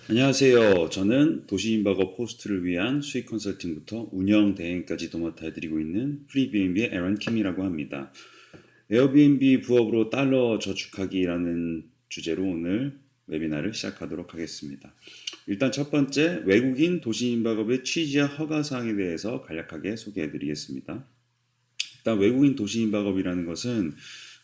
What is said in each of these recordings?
안녕하세요. 저는 도시인박업 호스트를 위한 수익 컨설팅부터 운영 대행까지도 맡아드리고 있는 프리비앤비의 에런 킴이라고 합니다. 에어비앤비 부업으로 달러 저축하기라는 주제로 오늘 웨비나를 시작하도록 하겠습니다. 일단 첫 번째, 외국인 도시인박업의 취지와 허가사항에 대해서 간략하게 소개해드리겠습니다. 일단 외국인 도시인박업이라는 것은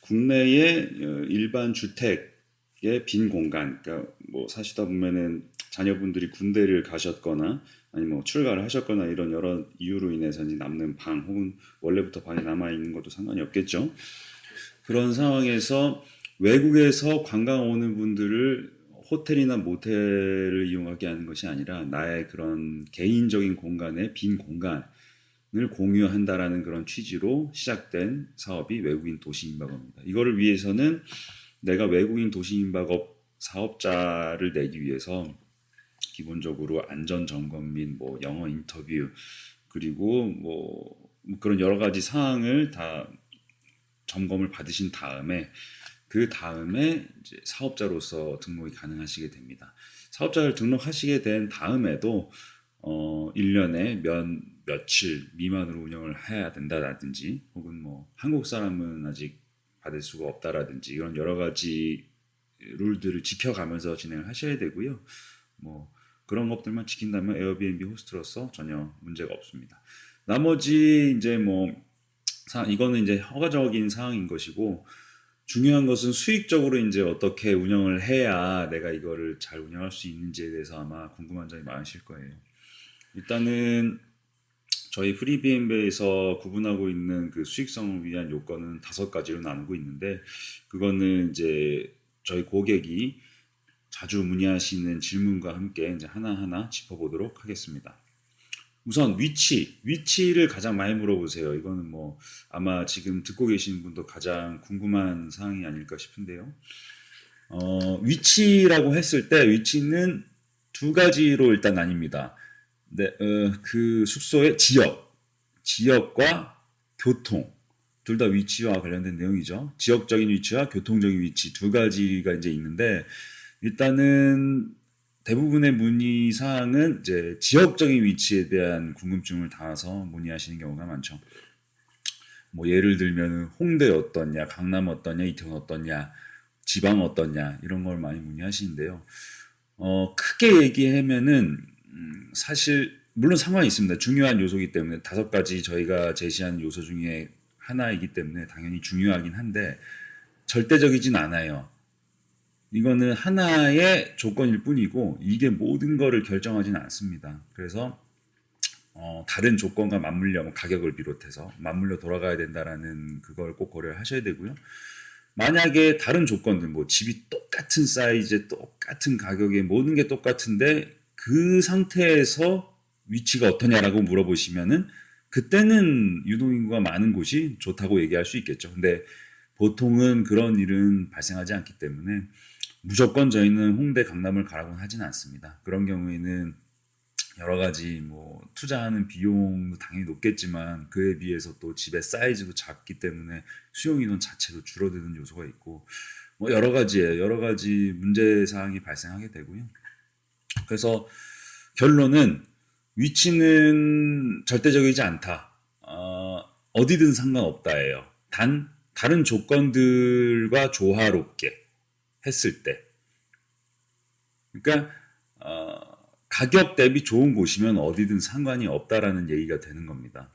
국내의 일반 주택의 빈 공간, 그러니까 뭐 사시다 보면은 자녀분들이 군대를 가셨거나 아니면 뭐 출가를 하셨거나 이런 여러 이유로 인해서 남는 방 혹은 원래부터 방이 남아 있는 것도 상관이 없겠죠. 그런 상황에서 외국에서 관광 오는 분들을 호텔이나 모텔을 이용하게 하는 것이 아니라 나의 그런 개인적인 공간의 빈 공간을 공유한다라는 그런 취지로 시작된 사업이 외국인 도시인박업입니다. 이거를 위해서는 내가 외국인 도시인박업 사업자를 내기 위해서 기본적으로 안전 점검 및 뭐 영어 인터뷰 그리고 뭐 그런 여러 가지 사항을 다 점검을 받으신 다음에 그 다음에 이제 사업자로서 등록이 가능하시게 됩니다. 사업자를 등록하시게 된 다음에도 1년에 며칠 미만으로 운영을 해야 된다라든지 혹은 뭐 한국 사람은 아직 받을 수가 없다라든지 이런 여러 가지 룰들을 지켜가면서 진행을 하셔야 되고요. 뭐 그런 것들만 지킨다면 에어비앤비 호스트로서 전혀 문제가 없습니다. 나머지 이제 뭐 이거는 이제 허가적인 사항인 것이고 중요한 것은 수익적으로 이제 어떻게 운영을 해야 내가 이거를 잘 운영할 수 있는지에 대해서 아마 궁금한 점이 많으실 거예요. 일단은 저희 프리비앤비에서 구분하고 있는 그 수익성을 위한 요건은 5가지로 나누고 있는데 그거는 이제 저희 고객이 자주 문의하시는 질문과 함께 이제 하나하나 짚어보도록 하겠습니다. 우선 위치를 가장 많이 물어보세요. 이거는 뭐 아마 지금 듣고 계신 분도 가장 궁금한 사항이 아닐까 싶은데요. 위치라고 했을 때 위치는 2가지로 일단 나뉩니다. 네, 그 숙소의 지역과 교통 둘 다 위치와 관련된 내용이죠. 지역적인 위치와 교통적인 위치 2가지가 이제 있는데 일단은 대부분의 문의 사항은 이제 지역적인 위치에 대한 궁금증을 담아서 문의하시는 경우가 많죠. 뭐 예를 들면 홍대 어떻냐, 강남 어떻냐, 이태원 어떻냐, 지방 어떻냐 이런 걸 많이 문의하시는데요. 크게 얘기하면은 사실 물론 상관이 있습니다. 중요한 요소이기 때문에 5가지 저희가 제시한 요소 중에 하나이기 때문에 당연히 중요하긴 한데 절대적이진 않아요. 이거는 하나의 조건일 뿐이고 이게 모든 거를 결정하지는 않습니다. 그래서 다른 조건과 맞물려 가격을 비롯해서 맞물려 돌아가야 된다라는 그걸 꼭 고려를 하셔야 되고요. 만약에 다른 조건들 뭐 집이 똑같은 사이즈 똑같은 가격에 모든 게 똑같은데 그 상태에서 위치가 어떠냐라고 물어보시면은 그때는 유동인구가 많은 곳이 좋다고 얘기할 수 있겠죠. 근데 보통은 그런 일은 발생하지 않기 때문에 무조건 저희는 홍대 강남을 가라고는 하진 않습니다. 그런 경우에는 여러 가지 뭐 투자하는 비용도 당연히 높겠지만 그에 비해서 또 집의 사이즈도 작기 때문에 수용 인원 자체도 줄어드는 요소가 있고 뭐 여러 가지 문제 사항이 발생하게 되고요. 그래서 결론은 위치는 절대적이지 않다. 어디든 상관없다예요. 단 다른 조건들과 조화롭게 했을 때. 그러니까 가격 대비 좋은 곳이면 어디든 상관이 없다라는 얘기가 되는 겁니다.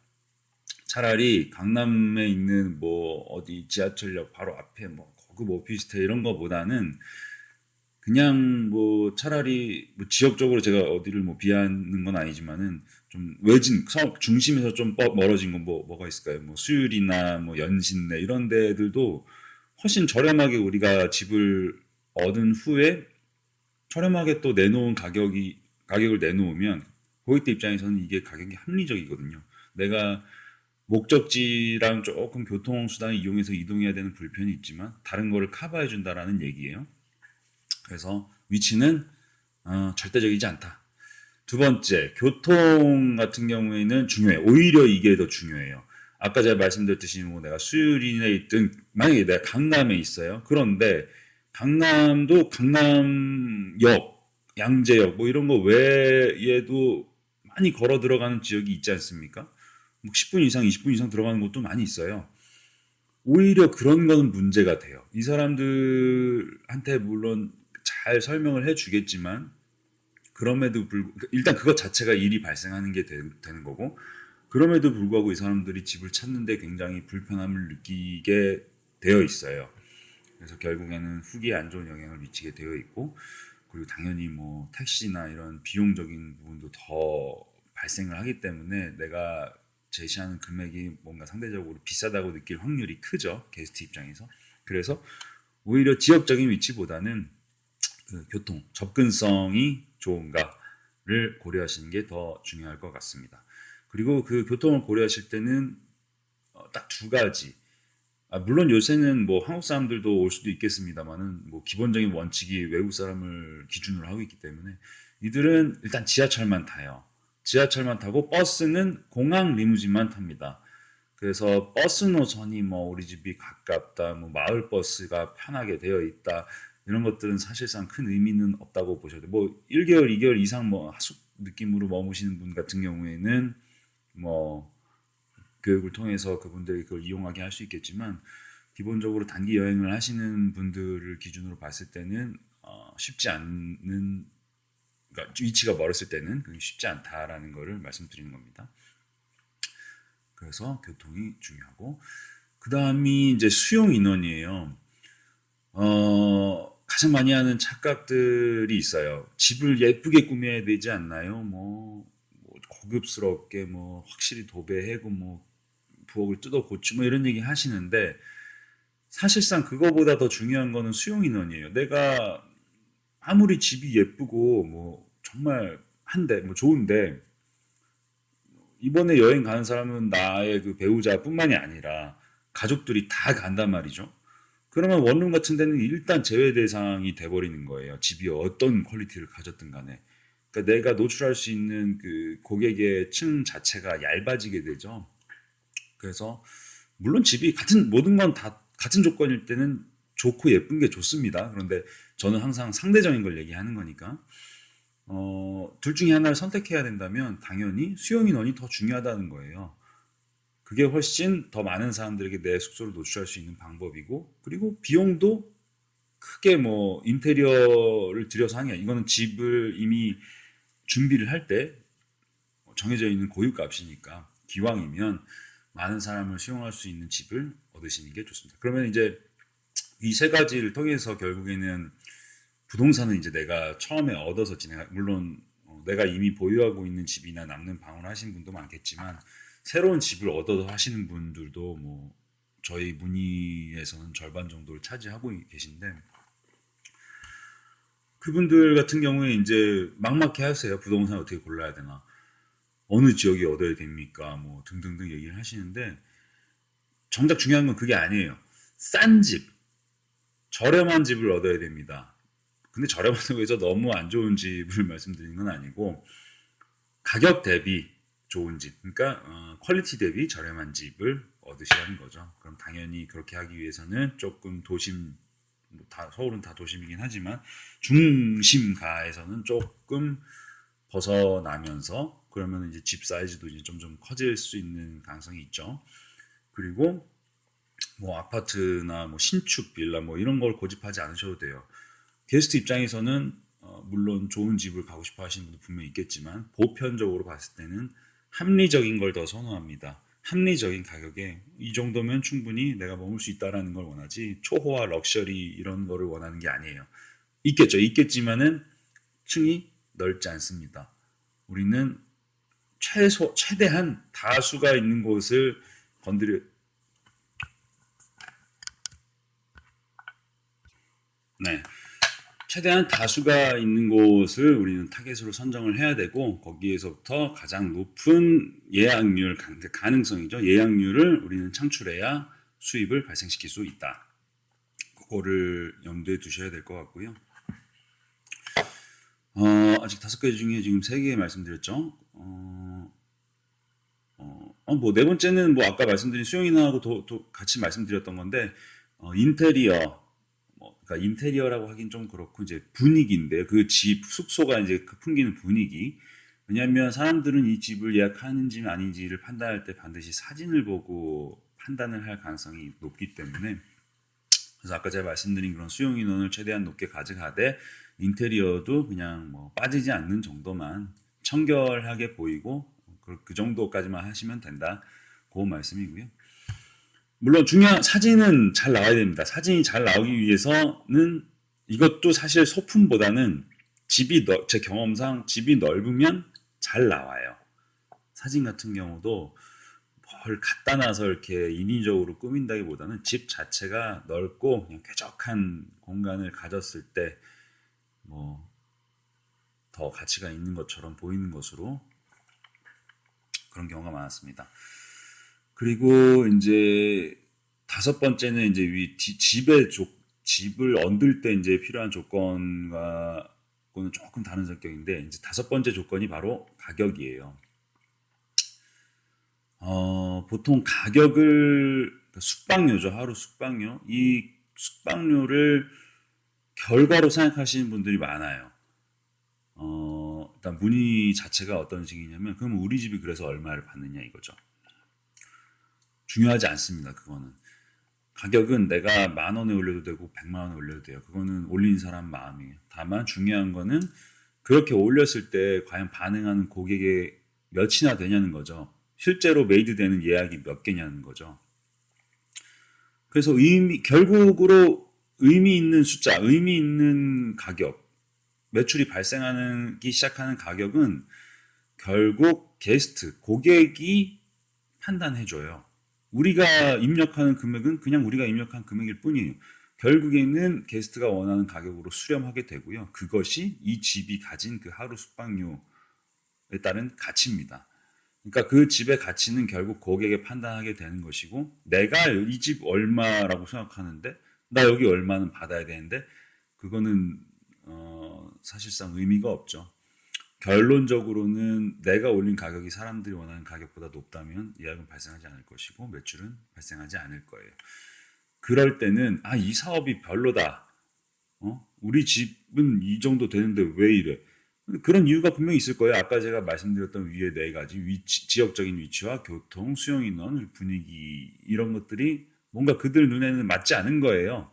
차라리 강남에 있는 뭐 어디 지하철역 바로 앞에 뭐 고급 오피스텔 이런 거보다는 그냥 뭐 차라리 뭐 지역적으로 제가 어디를 뭐 비하는 건 아니지만은 좀 외진 성 중심에서 좀 멀어진 건 뭐가 있을까요? 뭐 수율이나 뭐 연신내 이런 데들도 훨씬 저렴하게 우리가 집을 얻은 후에 저렴하게 또 내놓은 가격을 내놓으면 고객들 입장에서는 이게 가격이 합리적이거든요. 내가 목적지랑 조금 교통수단을 이용해서 이동해야 되는 불편이 있지만 다른 거를 커버해 준다라는 얘기예요. 그래서 위치는 절대적이지 않다. 2번째, 교통 같은 경우에는 중요해요. 오히려 이게 더 중요해요. 아까 제가 말씀드렸듯이 뭐 내가 수유리에 있든 만약에 내가 강남에 있어요. 그런데 강남도 강남역 양재역 뭐 이런 거 외에도 많이 걸어 들어가는 지역이 있지 않습니까? 뭐 10분 이상, 20분 이상 들어가는 곳도 많이 있어요. 오히려 그런 거는 문제가 돼요. 이 사람들한테 물론 잘 설명을 해주겠지만 그럼에도 불구하고 일단 그것 자체가 일이 발생하는 게 되는 거고 그럼에도 불구하고 이 사람들이 집을 찾는데 굉장히 불편함을 느끼게 되어 있어요. 그래서 결국에는 후기에 안 좋은 영향을 미치게 되어 있고 그리고 당연히 뭐 택시나 이런 비용적인 부분도 더 발생을 하기 때문에 내가 제시하는 금액이 뭔가 상대적으로 비싸다고 느낄 확률이 크죠. 게스트 입장에서. 그래서 오히려 지역적인 위치보다는 그 교통, 접근성이 좋은가를 고려하시는 게 더 중요할 것 같습니다. 그리고 그 교통을 고려하실 때는 딱 두 가지. 물론 요새는 뭐 한국 사람들도 올 수도 있겠습니다만은 뭐 기본적인 원칙이 외국 사람을 기준으로 하고 있기 때문에 이들은 일단 지하철만 타요. 지하철만 타고 버스는 공항 리무진만 탑니다. 그래서 버스 노선이 뭐 우리 집이 가깝다, 뭐 마을 버스가 편하게 되어 있다 이런 것들은 사실상 큰 의미는 없다고 보셔도 돼요. 뭐 1개월, 2개월 이상 뭐 하숙 느낌으로 머무시는 분 같은 경우에는 뭐 교육을 통해서 그분들이 그걸 이용하게 할 수 있겠지만 기본적으로 단기 여행을 하시는 분들을 기준으로 봤을 때는 쉽지 않는 그러니까 위치가 멀었을 때는 그게 쉽지 않다라는 것을 말씀드리는 겁니다. 그래서 교통이 중요하고 그 다음이 이제 수용 인원이에요. 가장 많이 하는 착각들이 있어요. 집을 예쁘게 꾸며야 되지 않나요? 뭐 고급스럽게 뭐 확실히 도배하고 뭐 부엌을 뜯어 고치 뭐 이런 얘기 하시는데 사실상 그거보다 더 중요한 거는 수용 인원이에요. 내가 아무리 집이 예쁘고 뭐 정말 한데 뭐 좋은데 이번에 여행 가는 사람은 나의 그 배우자뿐만이 아니라 가족들이 다 간단 말이죠. 그러면 원룸 같은 데는 일단 제외 대상이 돼버리는 거예요. 집이 어떤 퀄리티를 가졌든 간에. 그러니까 내가 노출할 수 있는 그 고객의 층 자체가 얇아지게 되죠. 그래서 물론 집이 같은 모든 건 다 같은 조건일 때는 좋고 예쁜 게 좋습니다. 그런데 저는 항상 상대적인 걸 얘기하는 거니까 둘 중에 하나를 선택해야 된다면 당연히 수용 인원이 더 중요하다는 거예요. 그게 훨씬 더 많은 사람들에게 내 숙소를 노출할 수 있는 방법이고 그리고 비용도 크게 뭐 인테리어를 들여서 하는 게 아니라 이거는 집을 이미 준비를 할 때 정해져 있는 고유값이니까 기왕이면 많은 사람을 수용할 수 있는 집을 얻으시는 게 좋습니다. 그러면 이제 이 세 가지를 통해서 결국에는 부동산은 이제 내가 처음에 얻어서 물론 내가 이미 보유하고 있는 집이나 남는 방을 하시는 분도 많겠지만 새로운 집을 얻어서 하시는 분들도 뭐 저희 문의에서는 절반 정도를 차지하고 계신데 그분들 같은 경우에 이제 막막해 하세요. 부동산 어떻게 골라야 되나. 어느 지역에 얻어야 됩니까? 뭐 등등등 얘기를 하시는데 정작 중요한 건 그게 아니에요. 싼 집, 저렴한 집을 얻어야 됩니다. 근데 저렴하다고 해서 너무 안 좋은 집을 말씀드리는 건 아니고 가격 대비 좋은 집, 그러니까 퀄리티 대비 저렴한 집을 얻으시라는 거죠. 그럼 당연히 그렇게 하기 위해서는 조금 도심, 뭐 서울은 다 도심이긴 하지만 중심가에서는 조금 벗어나면서 그러면 이제 집 사이즈도 이제 점점 커질 수 있는 가능성이 있죠. 그리고 뭐 아파트나 뭐 신축 빌라 뭐 이런 걸 고집하지 않으셔도 돼요. 게스트 입장에서는 물론 좋은 집을 가고 싶어 하시는 분도 분명히 있겠지만 보편적으로 봤을 때는 합리적인 걸 더 선호합니다. 합리적인 가격에 이 정도면 충분히 내가 머물 수 있다라는 걸 원하지 초호화 럭셔리 이런 거를 원하는 게 아니에요. 있겠죠. 있겠지만은 층이 넓지 않습니다. 우리는 최대한 다수가 있는 곳을 건드려 네. 최대한 다수가 있는 곳을 우리는 타겟으로 선정을 해야 되고 거기에서부터 가장 높은 예약률 가능성이죠. 예약률을 우리는 창출해야 수입을 발생시킬 수 있다. 그거를 염두에 두셔야 될 것 같고요. 아직 5가지 중에 지금 3개 말씀드렸죠. 뭐 네 번째는 뭐 아까 말씀드린 수용인하고 같이 말씀드렸던 건데 인테리어, 뭐 그러니까 인테리어라고 하긴 좀 그렇고 이제 분위기인데 그 집 숙소가 이제 그 풍기는 분위기. 왜냐하면 사람들은 이 집을 예약하는지 아닌지를 판단할 때 반드시 사진을 보고 판단을 할 가능성이 높기 때문에 그래서 아까 제가 말씀드린 그런 수용 인원을 최대한 높게 가져가되 인테리어도 그냥 뭐 빠지지 않는 정도만 청결하게 보이고 그 정도까지만 하시면 된다. 그 말씀이고요. 물론 중요한 사진은 잘 나와야 됩니다. 사진이 잘 나오기 위해서는 이것도 사실 소품보다는 제 경험상 집이 넓으면 잘 나와요. 사진 같은 경우도 뭘 갖다 놔서 이렇게 인위적으로 꾸민다기보다는 집 자체가 넓고 그냥 쾌적한 공간을 가졌을 때 뭐 더 가치가 있는 것처럼 보이는 것으로 그런 경우가 많았습니다. 그리고 이제 다섯 번째는 이제 집을 얻을 때 이제 필요한 조건과는 조금 다른 성격인데 이제 다섯 번째 조건이 바로 가격이에요. 보통 가격을 숙박료죠. 하루 숙박료. 이 숙박료를 결과로 생각하시는 분들이 많아요. 일단 문의 자체가 어떤 식이냐면 그럼 우리 집이 그래서 얼마를 받느냐 이거죠. 중요하지 않습니다. 그거는. 가격은 내가 10,000원에 올려도 되고 100,000원에 올려도 돼요. 그거는 올린 사람 마음이에요. 다만 중요한 거는 그렇게 올렸을 때 과연 반응하는 고객이 몇이나 되냐는 거죠. 실제로 메이드되는 예약이 몇 개냐는 거죠. 그래서 결국으로 의미 있는 숫자, 의미 있는 가격, 매출이 발생하기 시작하는 가격은 결국 고객이 판단해줘요. 우리가 입력하는 금액은 그냥 우리가 입력한 금액일 뿐이에요. 결국에는 게스트가 원하는 가격으로 수렴하게 되고요. 그것이 이 집이 가진 그 하루 숙박료에 따른 가치입니다. 그러니까 그 집의 가치는 결국 고객이 판단하게 되는 것이고 내가 이 집 얼마라고 생각하는데 나 여기 얼마는 받아야 되는데 그거는 사실상 의미가 없죠. 결론적으로는 내가 올린 가격이 사람들이 원하는 가격보다 높다면 예약은 발생하지 않을 것이고 매출은 발생하지 않을 거예요. 그럴 때는 이 사업이 별로다. 우리 집은 이 정도 되는데 왜 이래? 그런 이유가 분명히 있을 거예요. 아까 제가 말씀드렸던 위에 네 가지 지역적인 위치와 교통, 수용인원, 분위기 이런 것들이 뭔가 그들 눈에는 맞지 않은 거예요.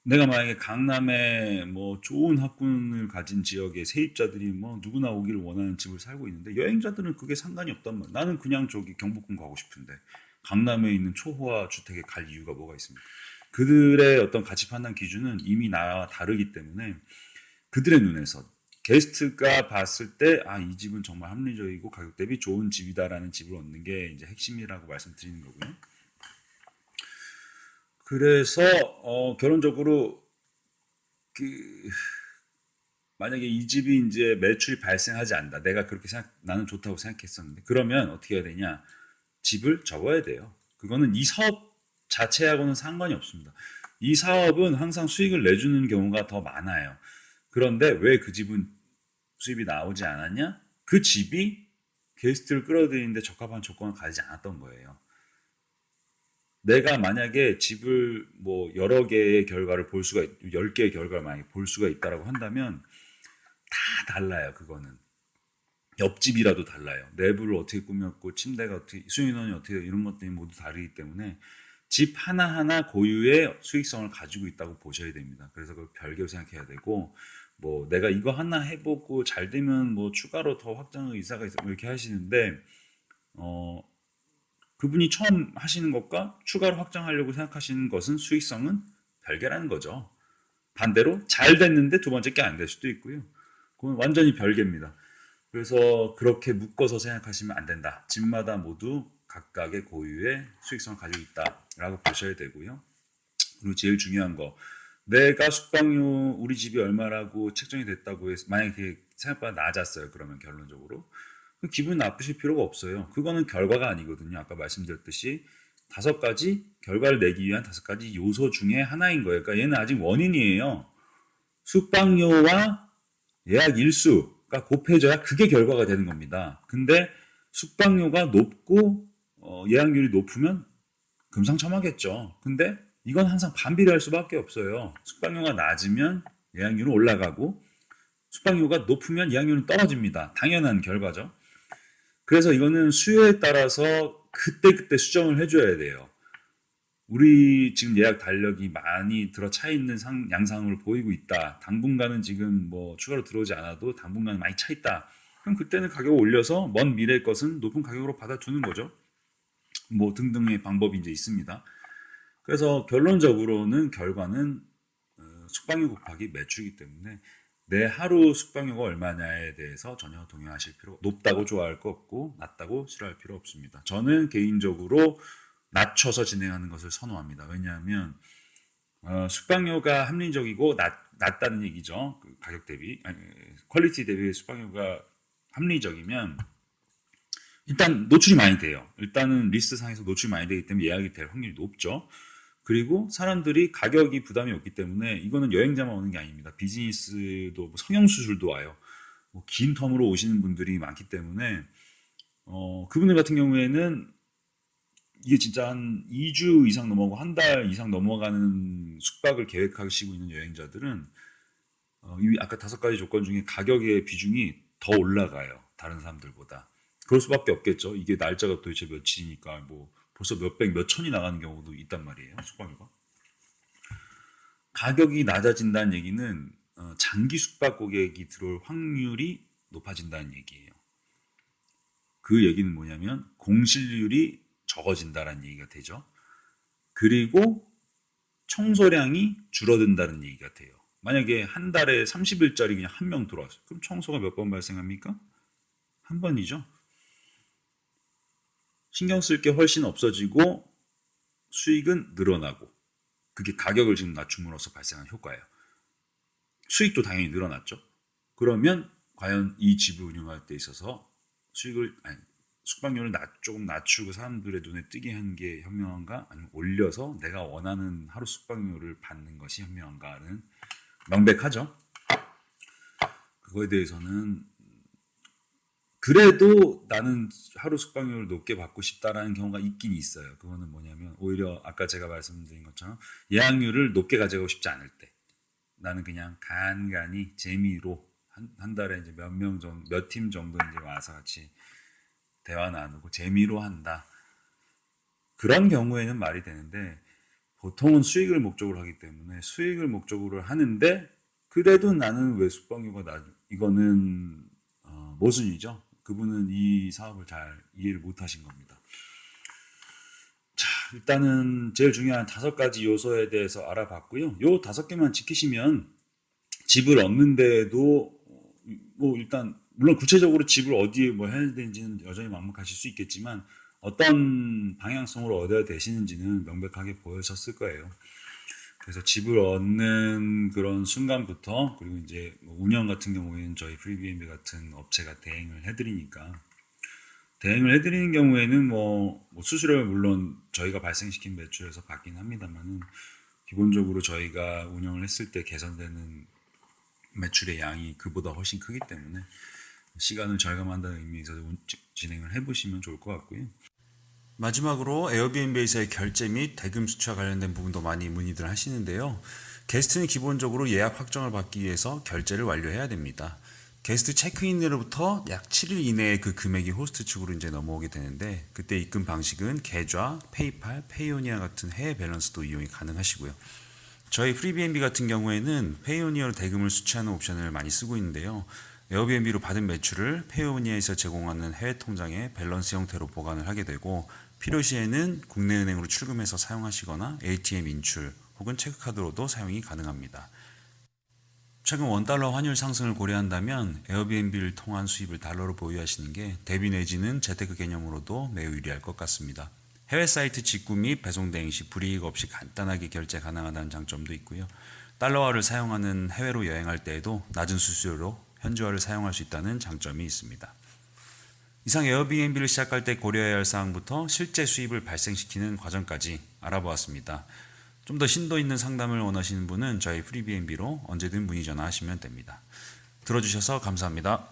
내가 만약에 강남에 뭐 좋은 학군을 가진 지역의 세입자들이 뭐 누구나 오기를 원하는 집을 살고 있는데 여행자들은 그게 상관이 없단 말이야. 나는 그냥 저기 경복궁 가고 싶은데 강남에 있는 초호화 주택에 갈 이유가 뭐가 있습니까? 그들의 어떤 가치 판단 기준은 이미 나와 다르기 때문에 그들의 눈에서 게스트가 봤을 때 이 집은 정말 합리적이고 가격 대비 좋은 집이다라는 집을 얻는 게 이제 핵심이라고 말씀드리는 거고요. 그래서 결론적으로 만약에 이 집이 이제 매출이 발생하지 않는다. 내가 그렇게 나는 좋다고 생각했었는데 그러면 어떻게 해야 되냐? 집을 접어야 돼요. 그거는 이 사업 자체하고는 상관이 없습니다. 이 사업은 항상 수익을 내주는 경우가 더 많아요. 그런데 왜 그 집은 수입이 나오지 않았냐? 그 집이 게스트를 끌어들이는데 적합한 조건을 가지지 않았던 거예요. 내가 만약에 집을 뭐 여러 개의 결과를 10개의 결과를 만약에 볼 수가 있다라고 한다면 다 달라요. 그거는. 옆집이라도 달라요. 내부를 어떻게 꾸몄고 침대가 어떻게 수인원이 어떻게 이런 것들이 모두 다르기 때문에 집 하나하나 고유의 수익성을 가지고 있다고 보셔야 됩니다. 그래서 그걸 별개로 생각해야 되고 뭐 내가 이거 하나 해보고 잘 되면 뭐 추가로 더 확장의 의사가 있어 이렇게 하시는데 그분이 처음 하시는 것과 추가로 확장하려고 생각하시는 것은 수익성은 별개라는 거죠. 반대로 잘 됐는데 두 번째 게 안 될 수도 있고요. 그건 완전히 별개입니다. 그래서 그렇게 묶어서 생각하시면 안 된다. 집마다 모두 각각의 고유의 수익성을 가지고 있다라고 보셔야 되고요. 그리고 제일 중요한 거, 내가 숙박료 우리 집이 얼마라고 책정이 됐다고 해서 만약에 생각보다 낮았어요. 그러면 결론적으로 기분 나쁘실 필요가 없어요. 그거는 결과가 아니거든요. 아까 말씀드렸듯이 5가지 결과를 내기 위한 5가지 요소 중에 하나인 거예요. 그러니까 얘는 아직 원인이에요. 숙박료와 예약 일수가 곱해져야 그게 결과가 되는 겁니다. 근데 숙박료가 높고 예약률이 높으면 금상첨화겠죠. 근데 이건 항상 반비례할 수밖에 없어요. 숙박료가 낮으면 예약률은 올라가고 숙박료가 높으면 예약률은 떨어집니다. 당연한 결과죠. 그래서 이거는 수요에 따라서 그때그때 수정을 해줘야 돼요. 우리 지금 예약 달력이 많이 들어차 있는 양상을 보이고 있다. 당분간은 지금 뭐 추가로 들어오지 않아도 당분간은 많이 차 있다. 그럼 그때는 가격을 올려서 먼 미래의 것은 높은 가격으로 받아두는 거죠. 뭐 등등의 방법이 이제 있습니다. 그래서 결론적으로는 결과는 숙박료 곱하기 매출이기 때문에 내 하루 숙박료가 얼마냐에 대해서 전혀 동요하실 필요, 높다고 좋아할 거 없고 낮다고 싫어할 필요 없습니다. 저는 개인적으로 낮춰서 진행하는 것을 선호합니다. 왜냐하면 숙박료가 합리적이고 낮다는 얘기죠. 그 가격 대비, 퀄리티 대비 숙박료가 합리적이면 일단 노출이 많이 돼요. 일단은 리스트상에서 노출이 많이 되기 때문에 예약이 될 확률이 높죠. 그리고 사람들이 가격이 부담이 없기 때문에 이거는 여행자만 오는 게 아닙니다. 비즈니스도 뭐 성형수술도 와요. 뭐 긴 텀으로 오시는 분들이 많기 때문에 그분들 같은 경우에는 이게 진짜 한 2주 이상 넘어가고 한 달 이상 넘어가는 숙박을 계획하시고 있는 여행자들은 아까 5가지 조건 중에 가격의 비중이 더 올라가요. 다른 사람들보다. 그럴 수밖에 없겠죠. 이게 날짜가 도대체 며칠이니까 뭐 벌써 몇백, 몇천이 나가는 경우도 있단 말이에요. 숙박료가. 가격이 낮아진다는 얘기는 장기 숙박 고객이 들어올 확률이 높아진다는 얘기예요. 그 얘기는 뭐냐면 공실률이 적어진다는 얘기가 되죠. 그리고 청소량이 줄어든다는 얘기가 돼요. 만약에 한 달에 30일짜리 그냥 한 명 들어왔어요. 그럼 청소가 몇 번 발생합니까? 한 번이죠. 신경 쓸 게 훨씬 없어지고 수익은 늘어나고 그게 가격을 지금 낮춤으로써 발생한 효과예요. 수익도 당연히 늘어났죠. 그러면 과연 이 집을 운영할 때 있어서 숙박료를 조금 낮추고 사람들의 눈에 띄게 한 게 현명한가? 아니면 올려서 내가 원하는 하루 숙박료를 받는 것이 현명한가는 명백하죠. 그거에 대해서는 그래도 나는 하루 숙박료를 높게 받고 싶다라는 경우가 있긴 있어요. 그거는 뭐냐면 오히려 아까 제가 말씀드린 것처럼 예약률을 높게 가져가고 싶지 않을 때 나는 그냥 간간히 재미로 한 달에 이제 몇 팀 정도 이제 와서 같이 대화 나누고 재미로 한다. 그런 경우에는 말이 되는데 보통은 수익을 목적으로 하기 때문에 수익을 목적으로 하는데 그래도 나는 왜 숙박료가 이거는 모순이죠. 그분은 이 사업을 잘 이해를 못 하신 겁니다. 자, 일단은 제일 중요한 5가지 요소에 대해서 알아봤고요. 요 5개만 지키시면 집을 얻는데도 뭐 일단 물론 구체적으로 집을 어디에 뭐 해야 되는지는 여전히 막막하실 수 있겠지만 어떤 방향성으로 얻어야 되시는지는 명백하게 보여졌을 거예요. 그래서 집을 얻는 그런 순간부터 그리고 이제 뭐 운영 같은 경우에는 저희 프리비앤비 같은 업체가 대행을 해드리니까 대행을 해드리는 경우에는 뭐 수수료를 물론 저희가 발생시킨 매출에서 받긴 합니다만은 기본적으로 저희가 운영을 했을 때 개선되는 매출의 양이 그보다 훨씬 크기 때문에 시간을 절감한다는 의미에서 진행을 해보시면 좋을 것 같고요. 마지막으로 에어비앤비에서의 결제 및 대금 수취와 관련된 부분도 많이 문의들 하시는데요. 게스트는 기본적으로 예약 확정을 받기 위해서 결제를 완료해야 됩니다. 게스트 체크인으로부터 약 7일 이내에 그 금액이 호스트 측으로 이제 넘어오게 되는데 그때 입금 방식은 계좌, 페이팔, 페이오니아 같은 해외 밸런스도 이용이 가능하시고요. 저희 프리비앤비 같은 경우에는 페이오니아로 대금을 수취하는 옵션을 많이 쓰고 있는데요. 에어비앤비로 받은 매출을 페이오니아에서 제공하는 해외 통장에 밸런스 형태로 보관을 하게 되고 필요시에는 국내 은행으로 출금해서 사용하시거나 ATM 인출 혹은 체크카드로도 사용이 가능합니다. 최근 원달러 환율 상승을 고려한다면 에어비앤비를 통한 수입을 달러로 보유하시는 게 대비 내지는 재테크 개념으로도 매우 유리할 것 같습니다. 해외 사이트 직구 및 배송 대행 시 불이익 없이 간단하게 결제 가능하다는 장점도 있고요. 달러화를 사용하는 해외로 여행할 때에도 낮은 수수료로 현지화를 사용할 수 있다는 장점이 있습니다. 이상 에어비앤비를 시작할 때 고려해야 할 사항부터 실제 수입을 발생시키는 과정까지 알아보았습니다. 좀 더 심도 있는 상담을 원하시는 분은 저희 프리비앤비로 언제든 문의 전화하시면 됩니다. 들어주셔서 감사합니다.